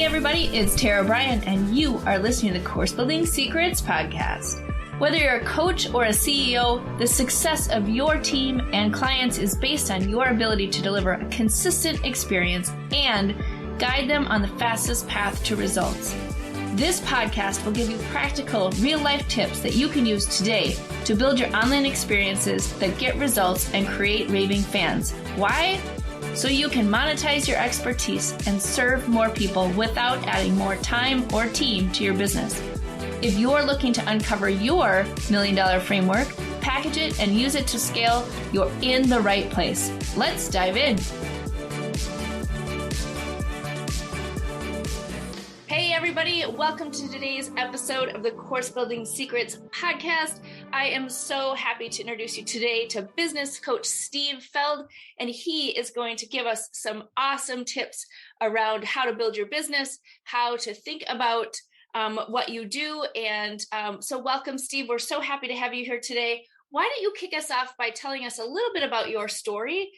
everybody, it's Tara Bryan, and you are listening to the Course Building Secrets podcast. Whether you're a coach or a CEO, the success of your team and clients is based on your ability to deliver a consistent experience and guide them on the fastest path to results. This podcast will give you practical, real-life tips that you can use today to build your online experiences that get results and create raving fans. Why? So you can monetize your expertise and serve more people without adding more time or team to your business. If you're looking to uncover your $1 million framework, package it, and use it to scale, you're in the right place. Let's dive in. Hey everybody, welcome to today's episode of the Course Building Secrets podcast. I am so happy to introduce you today to Business Coach Steve Feld, and he is going to give us some awesome tips around how to build your business, how to think about what you do. And so welcome, Steve. We're so happy to have you here today. Why don't you kick us off by telling us a little bit about your story,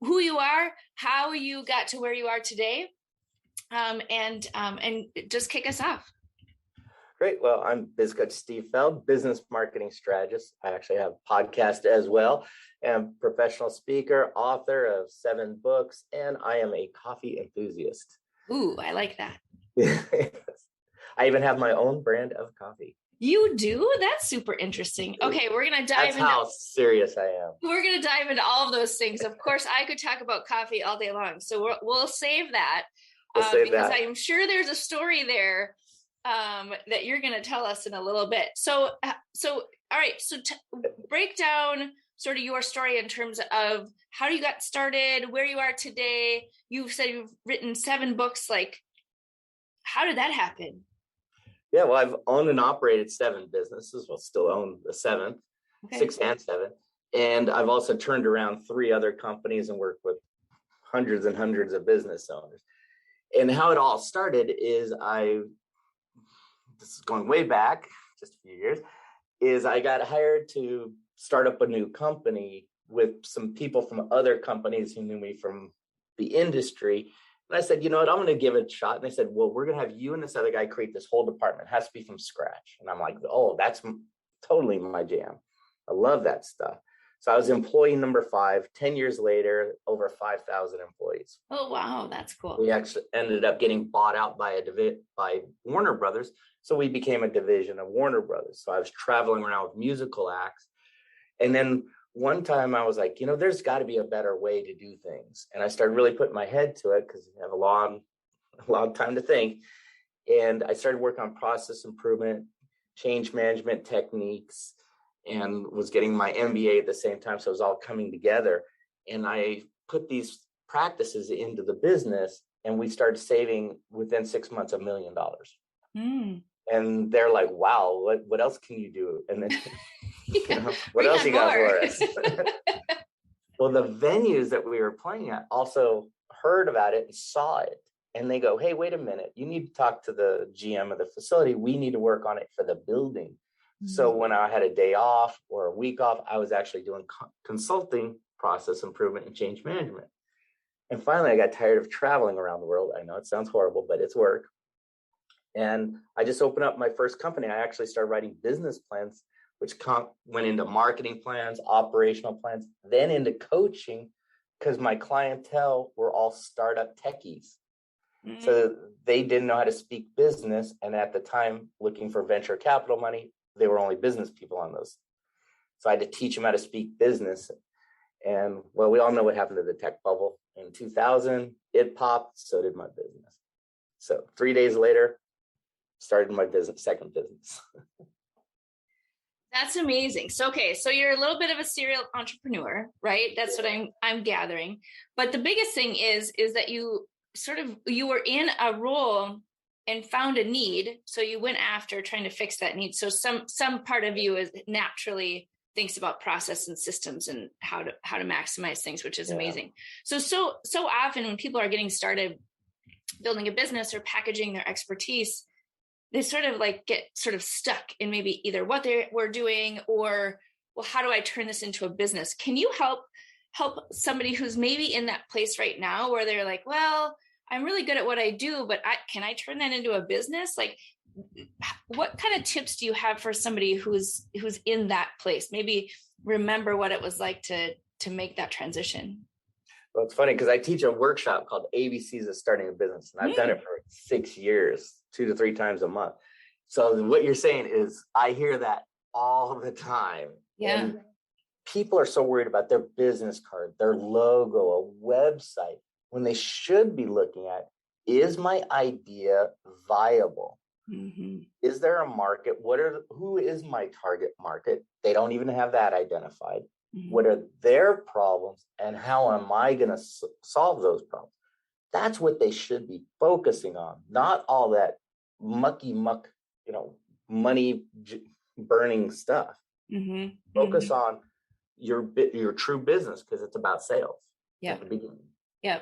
who you are, how you got to where you are today, and just kick us off. Great. Well, I'm Biz Coach Steve Feld, business marketing strategist. I actually have a podcast as well. I'm a professional speaker, author of 7 books, and I am a coffee enthusiast. Ooh, I like that. I even have my own brand of coffee. You do? That's super interesting. Okay, we're going to dive into how serious I am. We're going to dive into all of those things. Of course, I could talk about coffee all day long, so we'll save that. Because I am sure there's a story there that you're going to tell us in a little bit. So all right. So break down sort of your story in terms of how you got started, where you are today. You've said you've written 7 books. Like, how did that happen? Yeah, well, I've owned and operated 7 businesses. Well, still own the 7th, okay. 6 and 7. And I've also turned around 3 other companies and worked with hundreds and hundreds of business owners. And how it all started is this is going way back, just a few years, is I got hired to start up a new company with some people from other companies who knew me from the industry. And I said, you know what, I'm going to give it a shot. And they said, well, we're going to have you and this other guy create this whole department. It has to be from scratch. And I'm like, oh, that's totally my jam. I love that stuff. So I was employee number 5. 10 years later, over 5,000 employees. Oh, wow. That's cool. We actually ended up getting bought out by Warner Brothers. So we became a division of Warner Brothers. So I was traveling around with musical acts. And then one time I was like, there's got to be a better way to do things. And I started really putting my head to it because you have a long time to think. And I started working on process improvement, change management techniques, and was getting my MBA at the same time. So it was all coming together. And I put these practices into the business, and we started saving within 6 months $1 million. And they're like, wow, what else can you do? And then, what else you got for us? Well, the venues that we were playing at also heard about it and saw it. And they go, hey, wait a minute. You need to talk to the GM of the facility. We need to work on it for the building. So when I had a day off or a week off, I was actually doing consulting, process improvement, and change management. And finally, I got tired of traveling around the world. I know it sounds horrible, but it's work. And I just opened up my first company. I actually started writing business plans, which went into marketing plans, operational plans, then into coaching, because my clientele were all startup techies. So they didn't know how to speak business. And at the time, looking for venture capital money, they were only business people on those. So I had to teach them how to speak business. And well, we all know what happened to the tech bubble. In 2000, it popped, so did my business. So 3 days later, started my second business. That's amazing. So, okay. So you're a little bit of a serial entrepreneur, right? That's what I'm gathering. But the biggest thing is that you were in a role and found a need. So you went after trying to fix that need. So some part of you is naturally thinks about process and systems and how to maximize things, which is amazing. So often when people are getting started building a business or packaging their expertise, they sort of get stuck in maybe either what they were doing or, well, how do I turn this into a business? Can you help somebody who's maybe in that place right now where they're like, well, I'm really good at what I do, but can I turn that into a business? Like, what kind of tips do you have for somebody who's in that place? Maybe remember what it was like to make that transition. Well, it's funny because I teach a workshop called ABCs of Starting a Business, and I've done it for 6 years, 2 to 3 times a month. So what you're saying is I hear that all the time. Yeah. And people are so worried about their business card, their logo, a website, when they should be looking at, is my idea viable? Mm-hmm. Is there a market? Who is my target market? They don't even have that identified. Mm-hmm. What are their problems and how am I going to solve those problems? That's what they should be focusing on, not all that mucky muck, money burning stuff. Mm-hmm. Focus on your true business, because it's about sales. Yeah. At the beginning. Yeah.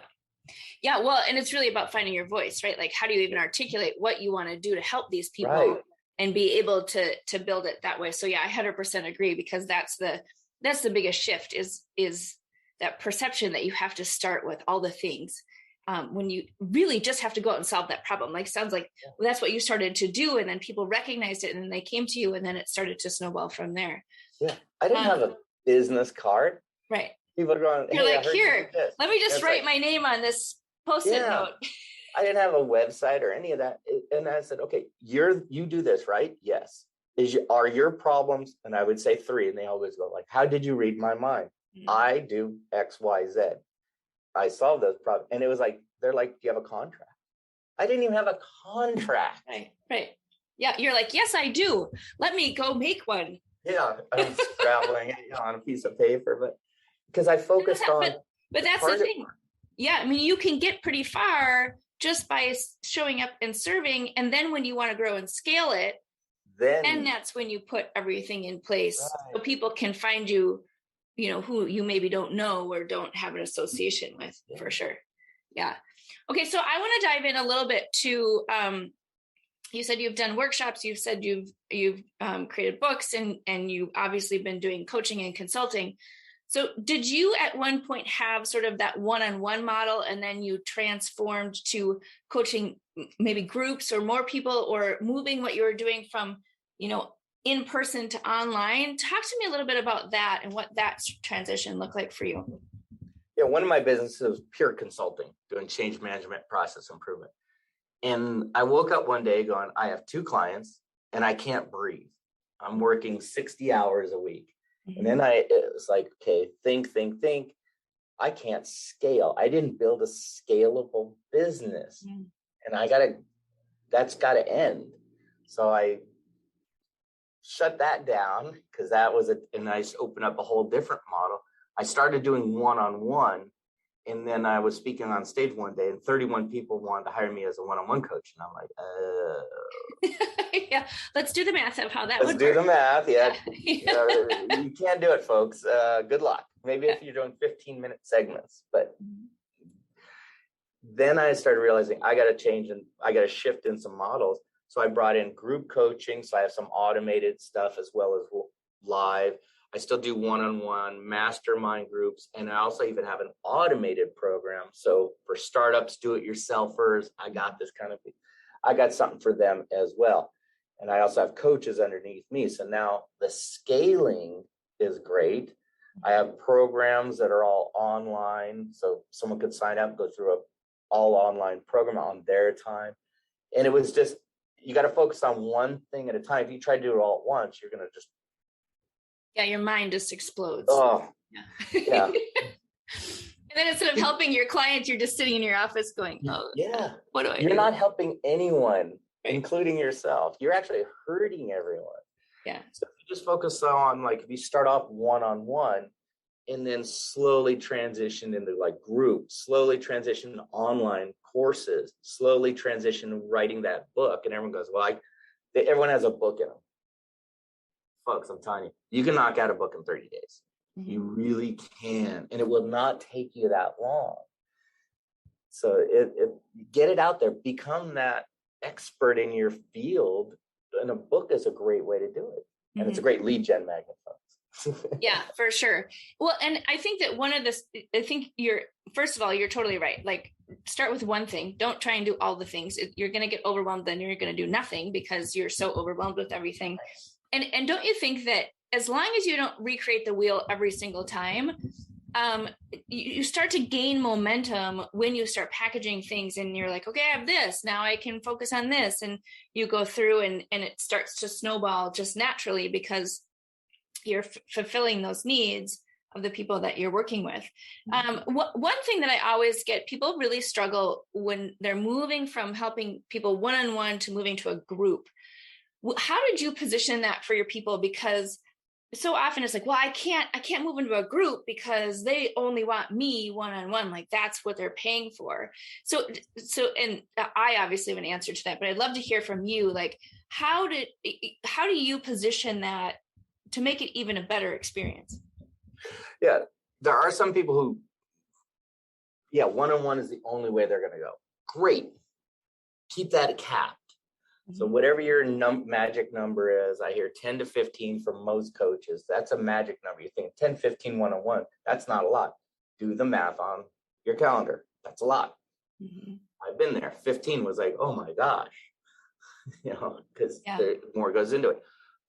Yeah. Well, and it's really about finding your voice, right? Like, how do you even articulate what you want to do to help these people and be able to build it that way? So yeah, I 100% agree, because that's the biggest shift is that perception that you have to start with all the things. When you really just have to go out and solve that problem. Like, sounds like that's what you started to do. And then people recognized it and they came to you, and then it started to snowball from there. Yeah. I didn't have a business card. Right. People are going, you're like, here, let me just write my name on this Post-it note. I didn't have a website or any of that. And I said, okay, you do this, right? Yes. Are your problems? And I would say 3. And they always go like, how did you read my mind? Mm-hmm. I do X, Y, Z. I solve those problems. And it was like, they're like, do you have a contract? I didn't even have a contract. Right. Yeah. You're like, yes, I do. Let me go make one. Yeah. I was scrabbling it on a piece of paper, but because I focused on. But that's the thing. Yeah. I mean, you can get pretty far just by showing up and serving. And then when you want to grow and scale it, then that's when you put everything in place so people can find you, who you maybe don't know or don't have an association with, for sure. Yeah. Okay. So I want to dive in a little bit to, you said you've done workshops, you've said you've created books, and you've obviously been doing coaching and consulting. So did you at one point have sort of that one-on-one model, and then you transformed to coaching maybe groups or more people, or moving what you were doing from, in person to online? Talk to me a little bit about that and what that transition looked like for you. Yeah, one of my businesses was pure consulting, doing change management, process improvement. And I woke up one day going, I have 2 clients and I can't breathe. I'm working 60 hours a week. Mm-hmm. And then it was like, okay, think. I can't scale. I didn't build a scalable business. Mm-hmm. And that's got to end. So I shut that down, because that was and I opened up a whole different model. I started doing one-on-one, and then I was speaking on stage one day, and 31 people wanted to hire me as a one-on-one coach. And I'm like, yeah, let's do the math of how that would work. Let's do the math. Yeah. You can't do it, folks. Good luck. Maybe if you're doing 15-minute segments, but then I started realizing I got to change, and I got to shift in some models. So I brought in group coaching. So I have some automated stuff as well as live. I still do one-on-one mastermind groups. And I also even have an automated program. So for startups, do-it-yourselfers, I got something for them as well. And I also have coaches underneath me. So now the scaling is great. I have programs that are all online. So someone could sign up and go through a all online program on their time. And it was just, you got to focus on one thing at a time. If you try to do it all at once, you're going to just. Yeah, your mind just explodes. Oh, yeah. And then instead of helping your clients, you're just sitting in your office going, oh, yeah. What do I do? You're not helping anyone, including yourself. You're actually hurting everyone. Yeah. So if you just focus on, like, if you start off one-on-one and then slowly transition into like groups, slowly transition to online courses, slowly transition to writing that book. And everyone goes, well, everyone has a book in them. Folks, I'm telling you, you can knock out a book in 30 days. Mm-hmm. You really can. And it will not take you that long. So get it out there, become that expert in your field. And a book is a great way to do it. And it's a great lead gen magnet, folks. Yeah, for sure. Well, and I think that first of all, you're totally right. Like, start with one thing. Don't try and do all the things. You're going to get overwhelmed, then you're going to do nothing because you're so overwhelmed with everything. And don't you think that as long as you don't recreate the wheel every single time, you start to gain momentum when you start packaging things and you're like, okay, I have this, now I can focus on this. And you go through and it starts to snowball just naturally because you're fulfilling those needs of the people that you're working with. One thing that I always get, people really struggle when they're moving from helping people one-on-one to moving to a group. How did you position that for your people? Because so often it's like, well, I can't move into a group because they only want me one-on-one. Like, that's what they're paying for. So, and I obviously have an answer to that, but I'd love to hear from you. Like, how do you position that to make it even a better experience? Yeah, there are some people who, one-on-one is the only way they're going to go. Great. Keep that capped. Mm-hmm. So whatever your magic number is, I hear 10 to 15 from most coaches. That's a magic number. You think 10, 15 one-on-one, that's not a lot. Do the math on your calendar. That's a lot. Mm-hmm. I've been there. 15 was like, oh my gosh, because more goes into it.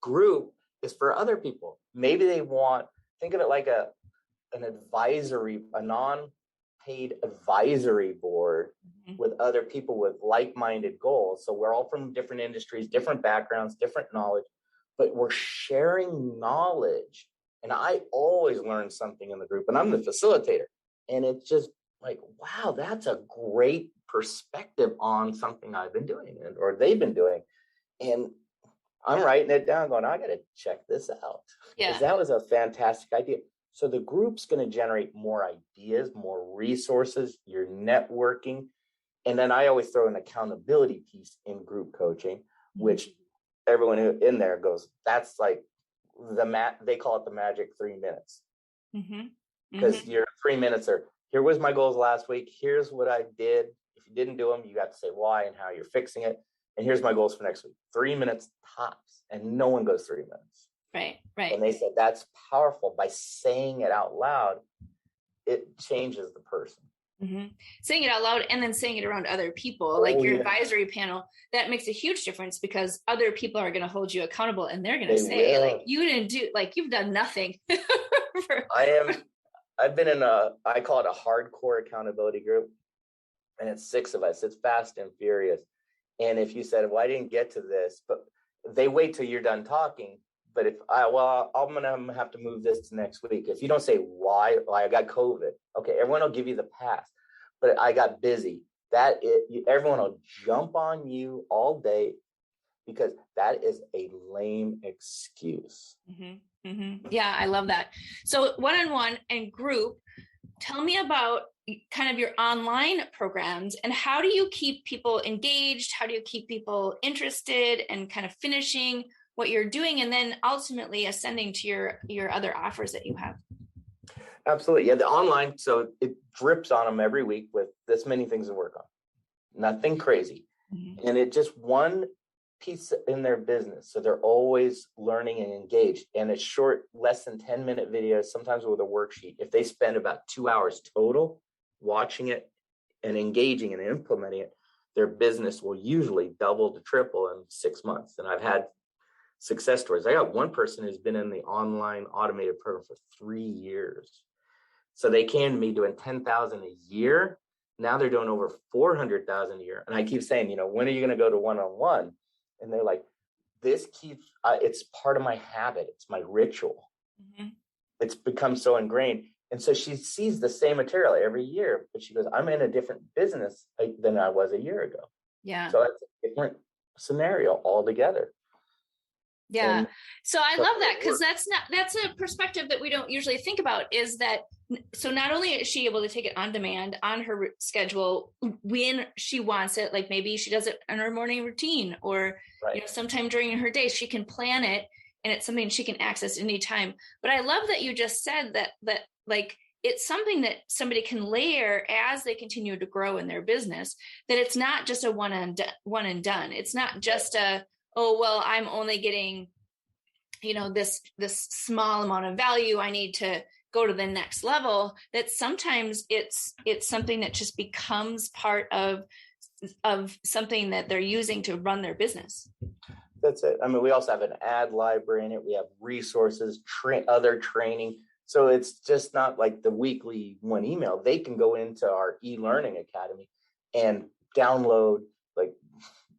Group is for other people. Maybe they think of it like an advisory, a non-paid advisory board with other people with like-minded goals. So we're all from different industries, different backgrounds, different knowledge, but we're sharing knowledge. And I always learn something in the group, and I'm the facilitator. And it's just like, wow, that's a great perspective on something I've been doing or they've been doing. And I'm writing it down going, I got to check this out. Because that was a fantastic idea. So the group's going to generate more ideas, more resources, you're networking. And then I always throw an accountability piece in group coaching, which everyone in there goes, that's like they call it the magic 3 minutes. Because your 3 minutes are, here was my goals last week. Here's what I did. If you didn't do them, you got to say why and how you're fixing it. And here's my goals for next week. 3 minutes tops. And no one goes 3 minutes. Right. And they said that's powerful. By saying it out loud, it changes the person. Saying it out loud and then saying it around other people, like your advisory panel, that makes a huge difference because other people are going to hold you accountable and they're going to say, like, you didn't do, like, you've done nothing. I've been in I call it a hardcore accountability group, and it's 6 of us. It's fast and furious. And if you said, well, I didn't get to this, but they wait till you're done talking. But if I'm going to have to move this to next week. If you don't say why I got COVID, okay, everyone will give you the pass. But I got busy. Everyone will jump on you all day because that is a lame excuse. Yeah, I love that. So one-on-one and group, tell me about kind of your online programs and how do you keep people engaged? How do you keep people interested and kind of finishing what you're doing and then ultimately ascending to your other offers that you have? Absolutely. Yeah, the online, so it drips on them every week with this many things to work on. Nothing crazy. And it just one piece in their business. So they're always learning and engaged. And it's short, less than 10-minute videos, sometimes with a worksheet. If they spend about 2 hours total watching it and engaging and implementing it, their business will usually double to triple in 6 months. And I've had success stories. I got one person who's been in the online automated program for 3 years. So they came to me doing $10,000 a year. Now they're doing over $400,000 a year. And I keep saying, when are you going to go to one-on-one? And they're like, this keeps, it's part of my habit. It's my ritual. It's become so ingrained. And so she sees the same material every year, but she goes, I'm in a different business than I was a year ago. Yeah. So that's a different scenario altogether. Yeah. So I love that because that's a perspective that we don't usually think about is that. So not only is she able to take it on demand on her schedule when she wants it, like maybe she does it in her morning routine or, sometime during her day, she can plan it and it's something she can access anytime. But I love that you just said that like, it's something that somebody can layer as they continue to grow in their business, that it's not just a one and done. It's not just I'm only getting, this small amount of value, I need to go to the next level, that sometimes it's something that just becomes part of something that they're using to run their business. That's it. I mean, we also have an ad library in it. We have resources, other training. So it's just not like the weekly one email. They can go into our e-learning academy and download like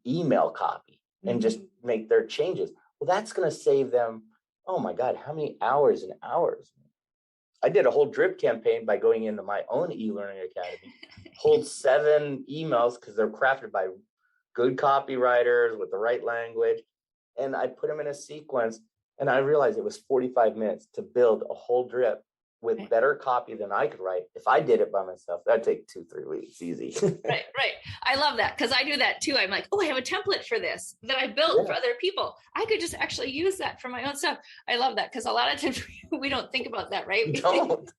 email copy and just make their changes. Well, that's going to save them, oh my God, how many hours and hours? I did a whole drip campaign by going into my own e-learning academy, hold 7 emails because they're crafted by good copywriters with the right language. And I put them in a sequence, and I realized it was 45 minutes to build a whole drip with better copy than I could write. If I did it by myself, that'd take 2-3 weeks, easy. Right. I love that, because I do that too. I'm like, oh, I have a template for this that I built for other people. I could just actually use that for my own stuff. I love that, because a lot of times we don't think about that, right? We don't.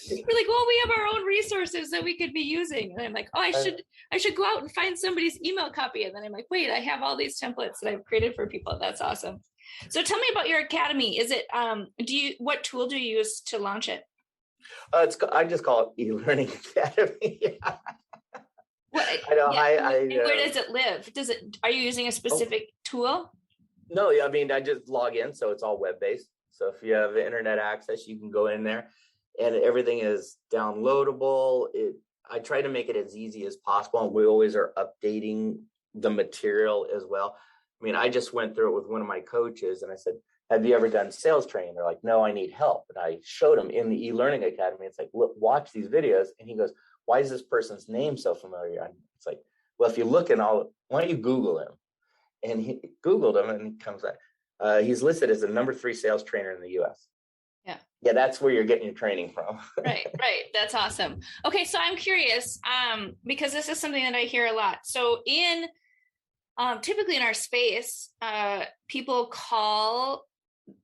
We're like, well, we have our own resources that we could be using. And I'm like, oh, I should go out and find somebody's email copy. And then I'm like, wait, I have all these templates that I've created for people. That's awesome. So tell me about your academy. Is it, what tool do you use to launch it? I just call it e-learning academy. Where does it live? Are you using a specific tool? No, I mean, I just log in. So it's all web-based. So if you have internet access, you can go in there and everything is downloadable. I try to make it as easy as possible. And we always are updating the material as well. I mean, I just went through it with one of my coaches and I said, have you ever done sales training? They're like, no, I need help. And I showed them in the e-learning academy. It's like, look, watch these videos. And he goes, why is this person's name so familiar? And it's like, well, if you look in why don't you Google him? And he Googled him and he comes back. He's listed as the number 3 sales trainer in the US. Yeah, that's where you're getting your training from. Right. That's awesome. Okay, so I'm curious, because this is something that I hear a lot. So typically in our space, people call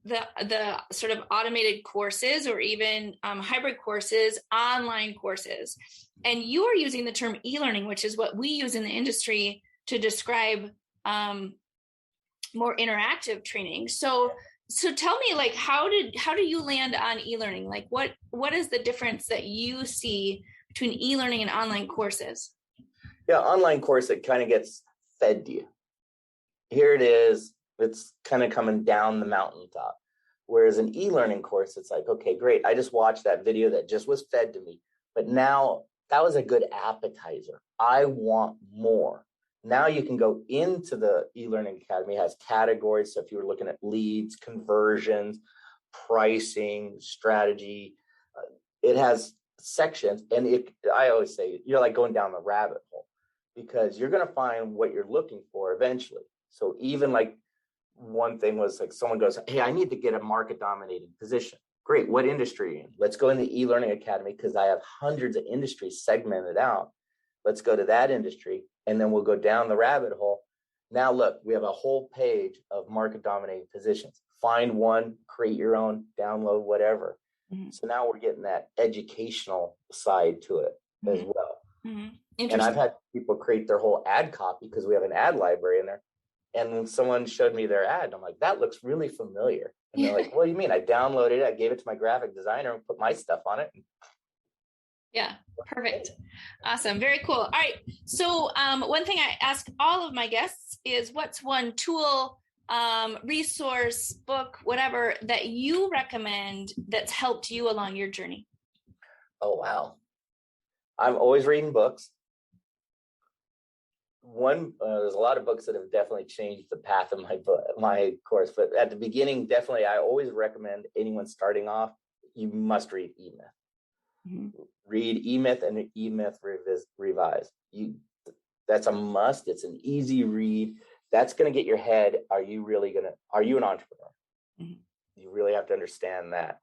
the sort of automated courses or even hybrid courses online courses. And you are using the term e-learning, which is what we use in the industry to describe more interactive training. So tell me, like, how do you land on e-learning? Like, what is the difference that you see between e-learning and online courses? Yeah, online course, it kind of gets fed to you. Here it is. It's kind of coming down the mountaintop. Whereas an e-learning course, it's like, okay, great. I just watched that video that just was fed to me. But now that was a good appetizer. I want more. Now you can go into the e-learning academy. It has categories. So if you were looking at leads, conversions, pricing, strategy, it has sections. And I always say, you're like going down the rabbit hole because you're going to find what you're looking for eventually. So even like one thing was like someone goes, hey, I need to get a market dominating position. Great. What industry are you in? Let's go in the e-learning academy because I have hundreds of industries segmented out. Let's go to that industry. And then we'll go down the rabbit hole. Now, look, we have a whole page of market dominating positions. Find one, create your own, download, whatever. Mm-hmm. So now we're getting that educational side to it as well. Mm-hmm. And I've had people create their whole ad copy because we have an ad library in there. And then someone showed me their ad. And I'm like, that looks really familiar. And they're like, what do you mean? I downloaded it. I gave it to my graphic designer and put my stuff on it. Yeah, perfect. Awesome. Very cool. All right. So one thing I ask all of my guests is, what's one tool, resource, book, whatever, that you recommend that's helped you along your journey? Oh, wow. I'm always reading books. There's a lot of books that have definitely changed the path of my course. But at the beginning, definitely, I always recommend anyone starting off, you must read E-Myth. Mm-hmm. Read E-Myth and E-Myth Revised. That's a must. It's an easy read. That's going to get your head. Are you an entrepreneur? Mm-hmm. You really have to understand that.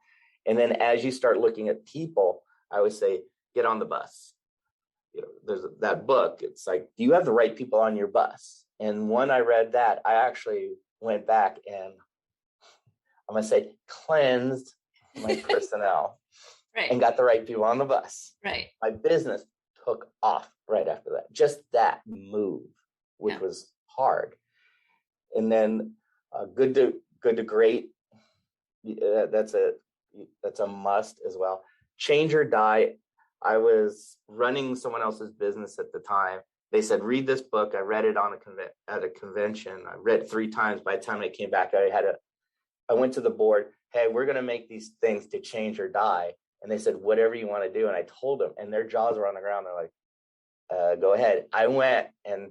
And then as you start looking at people, I always say, get on the bus. There's that book. It's like, do you have the right people on your bus? And when I read that, I actually went back and I'm going to say cleansed my personnel. Right. And got the right people on the bus. Right. My business took off right after that. Just that move, which was hard. And then good Good to Great. That's a must as well. Change or Die. I was running someone else's business at the time. They said, read this book. I read it at a convention. I read it 3 times. By the time I came back, I went to the board. Hey, we're going to make these things to change or die. And they said, whatever you want to do. And I told them, and their jaws were on the ground. They're like, go ahead. I went, and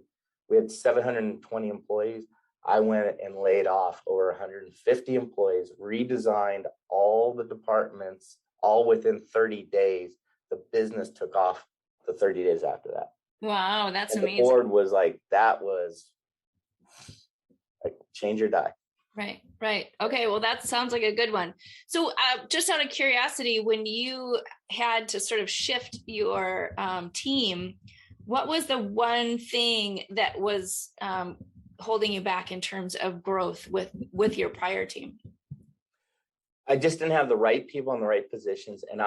we had 720 employees. I went and laid off over 150 employees, redesigned all the departments, all within 30 days. The business took off the 30 days after that. Wow, that's and amazing. The board was like, that was like change or die. Right. Okay, well, that sounds like a good one. So just out of curiosity, when you had to sort of shift your team, what was the one thing that was holding you back in terms of growth with your prior team? I just didn't have the right people in the right positions, and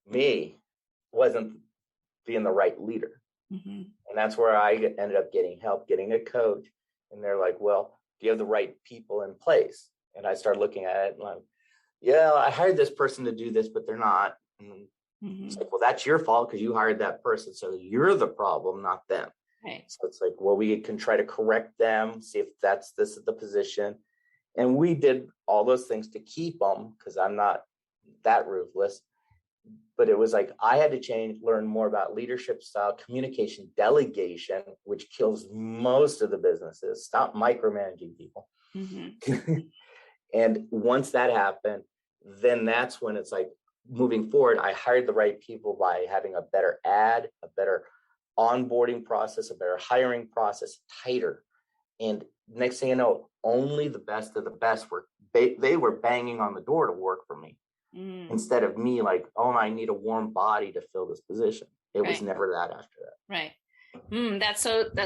me wasn't being the right leader. And that's where I ended up getting help, getting a coach. And they're like, well, do you have the right people in place? And I started looking at it and like, yeah, I hired this person to do this, but they're not. And it's like, well, that's your fault because you hired that person. So you're the problem, not them. Right. So it's like, well, we can try to correct them, see if this is the position. And we did all those things to keep them because I'm not that ruthless. But it was like, I had to learn more about leadership style, communication, delegation, which kills most of the businesses. Stop micromanaging people. And once that happened, then that's when it's like moving forward, I hired the right people by having a better a better onboarding process, a better hiring process, tighter. And next thing you know, only the best of the best they were banging on the door to work for me. Instead of me like, oh, I need a warm body to fill this position. It was never that after that. Right. That's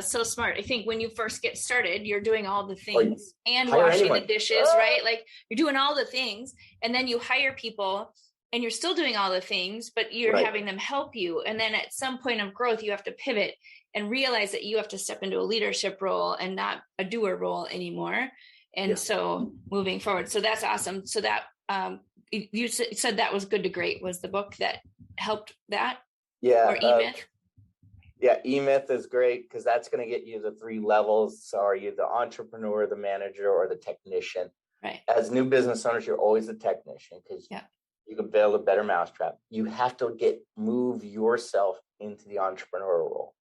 so smart. I think when you first get started, you're doing all the things and washing the dishes, right? Like you're doing all the things, and then you hire people and you're still doing all the things, but you're having them help you. And then at some point of growth, you have to pivot and realize that you have to step into a leadership role and not a doer role anymore. And so moving forward. So that's awesome. So that, you said that was Good to Great was the book that helped that? Yeah. Or E-Myth? E-Myth is great because that's going to get you the 3 levels. So are you the entrepreneur, the manager, or the technician? Right. As new business owners, you're always the technician because you can build a better mousetrap. You have to move yourself into the entrepreneurial role.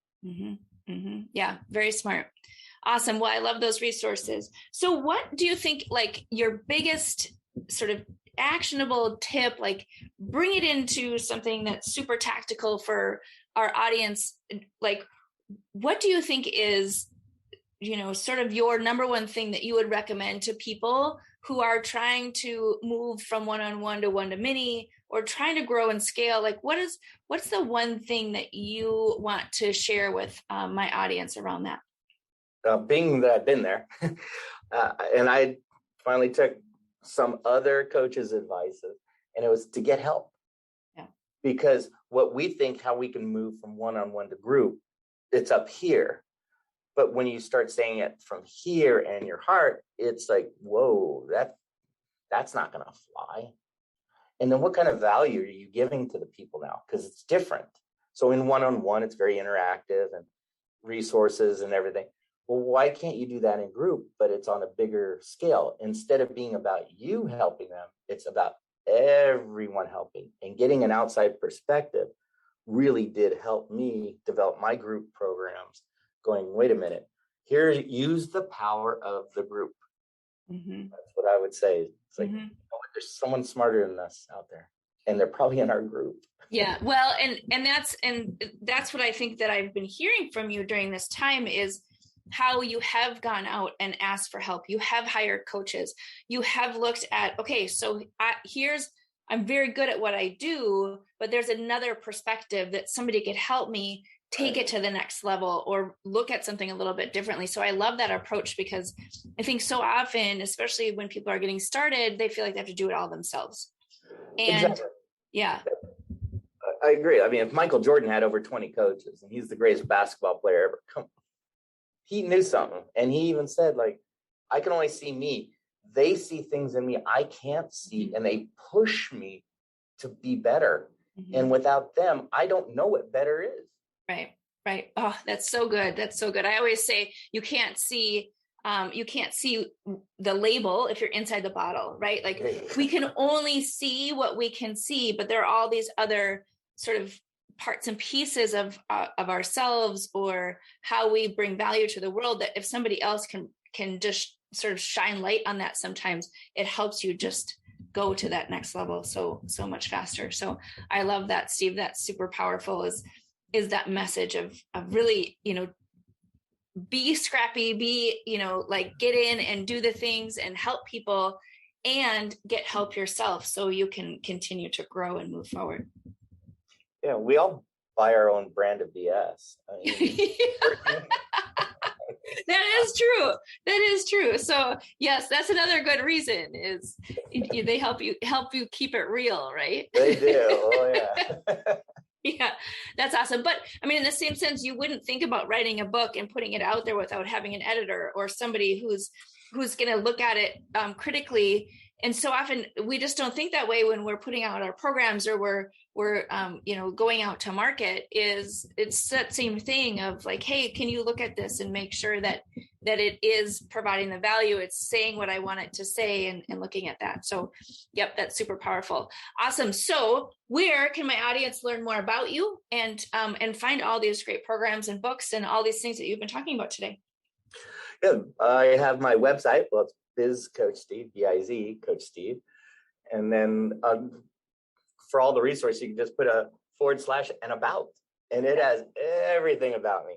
Yeah, very smart. Awesome. Well, I love those resources. So what do you think, like your biggest sort of actionable tip, like bring it into something that's super tactical for our audience? Like, what do you think is, sort of your number one thing that you would recommend to people who are trying to move from one-on-one to one-to-many or trying to grow and scale? Like, what's the one thing that you want to share with my audience around that? Being that I've been there, and I finally took some other coaches' advices, and it was to get help. Yeah. Because what we think how we can move from one-on-one to group, it's up here. But when you start saying it from here and your heart, it's like, whoa, that's not going to fly. And then what kind of value are you giving to the people now? Because it's different. So in one-on-one, it's very interactive and resources and everything. Well, why can't you do that in group, but it's on a bigger scale? Instead of being about you helping them, it's about everyone helping. And getting an outside perspective really did help me develop my group programs, going, wait a minute, here, use the power of the group. That's what I would say. It's like, there's someone smarter than us out there, and they're probably in our group. Yeah, well, and that's what I think that I've been hearing from you during this time is how you have gone out and asked for help. You have hired coaches. You have looked at, okay, so I'm very good at what I do, but there's another perspective that somebody could help me take it to the next level or look at something a little bit differently. So I love that approach because I think so often, especially when people are getting started, they feel like they have to do it all themselves. And exactly. Yeah. I agree. I mean, if Michael Jordan had over 20 coaches and he's the greatest basketball player ever, he knew something. And he even said, like, I can only see me. they see things in me I can't see, and they push me to be better. And without them, I don't know what better is. Right. Oh, that's so good. That's so good. I always say you can't see the label if you're inside the bottle, right? Like we can only see what we can see, but there are all these other sort of parts and pieces of ourselves or how we bring value to the world that if somebody else can just sort of shine light on that, sometimes it helps you just go to that next level so much faster. So I love that, Steve. That's super powerful is that message of really, be scrappy, be, like get in and do the things and help people and get help yourself so you can continue to grow and move forward. Yeah, we all buy our own brand of BS. That is true. So yes, that's another good reason is they help you keep it real, right? They do. Oh yeah. Yeah, that's awesome. But I mean, in the same sense, you wouldn't think about writing a book and putting it out there without having an editor or somebody who's going to look at it critically. And so often we just don't think that way when we're putting out our programs or we're going out to market. It's that same thing of like, hey, can you look at this and make sure that it is providing the value, it's saying what I want it to say, and looking at that. So yep, that's super powerful. Awesome. So where can my audience learn more about you and find all these great programs and books and all these things that you've been talking about today? Yeah, I have my website. Well, it's Biz Coach Steve, BIZ Coach Steve. And then for all the resources, you can just put a / and about, and it has everything about me.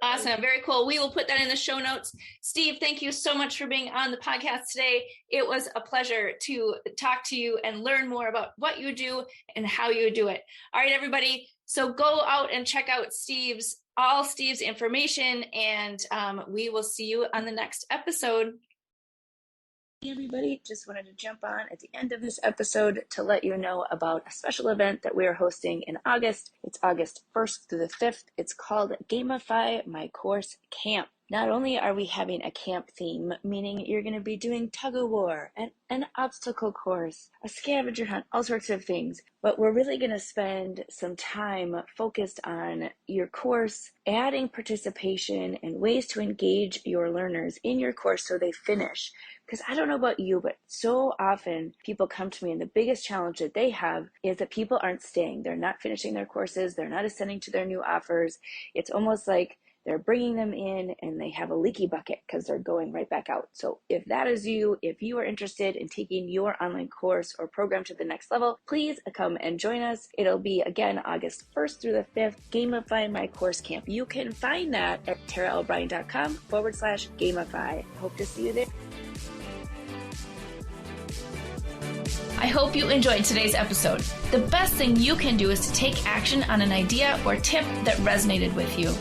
Awesome. Very cool. We will put that in the show notes. Steve, thank you so much for being on the podcast today. It was a pleasure to talk to you and learn more about what you do and how you do it. All right, everybody. So go out and check out Steve's information, and we will see you on the next episode. Hey everybody, just wanted to jump on at the end of this episode to let you know about a special event that we are hosting in August. It's August 1st through the 5th. It's called Gamify My Course Camp. Not only are we having a camp theme, meaning you're going to be doing tug-of-war, an obstacle course, a scavenger hunt, all sorts of things, but we're really going to spend some time focused on your course, adding participation and ways to engage your learners in your course so they finish. Because I don't know about you, but so often people come to me and the biggest challenge that they have is that people aren't staying. They're not finishing their courses. They're not ascending to their new offers. It's almost like they're bringing them in and they have a leaky bucket because they're going right back out. So if that is you, if you are interested in taking your online course or program to the next level, please come and join us. It'll be, again, August 1st through the 5th, Gamify My Course Camp. You can find that at TaraLBryan.com/Gamify. Hope to see you there. I hope you enjoyed today's episode. The best thing you can do is to take action on an idea or tip that resonated with you.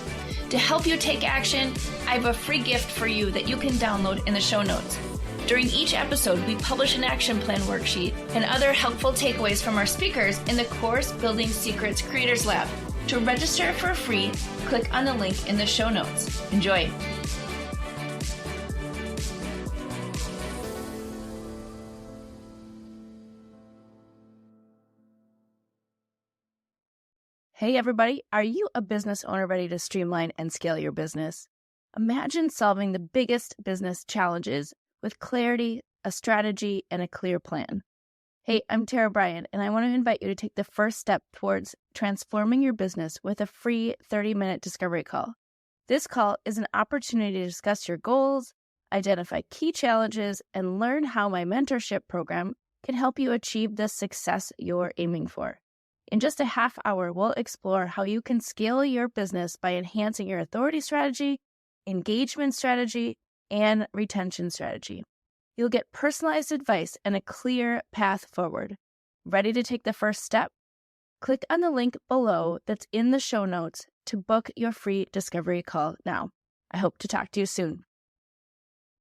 To help you take action, I have a free gift for you that you can download in the show notes. During each episode, we publish an action plan worksheet and other helpful takeaways from our speakers in the Course Building Secrets Creators Lab. To register for free, click on the link in the show notes. Enjoy. Hey everybody, are you a business owner ready to streamline and scale your business? Imagine solving the biggest business challenges with clarity, a strategy, and a clear plan. Hey, I'm Tara Bryan, and I want to invite you to take the first step towards transforming your business with a free 30-minute discovery call. This call is an opportunity to discuss your goals, identify key challenges, and learn how my mentorship program can help you achieve the success you're aiming for. In just a half hour, we'll explore how you can scale your business by enhancing your authority strategy, engagement strategy, and retention strategy. You'll get personalized advice and a clear path forward. Ready to take the first step? Click on the link below that's in the show notes to book your free discovery call now. I hope to talk to you soon.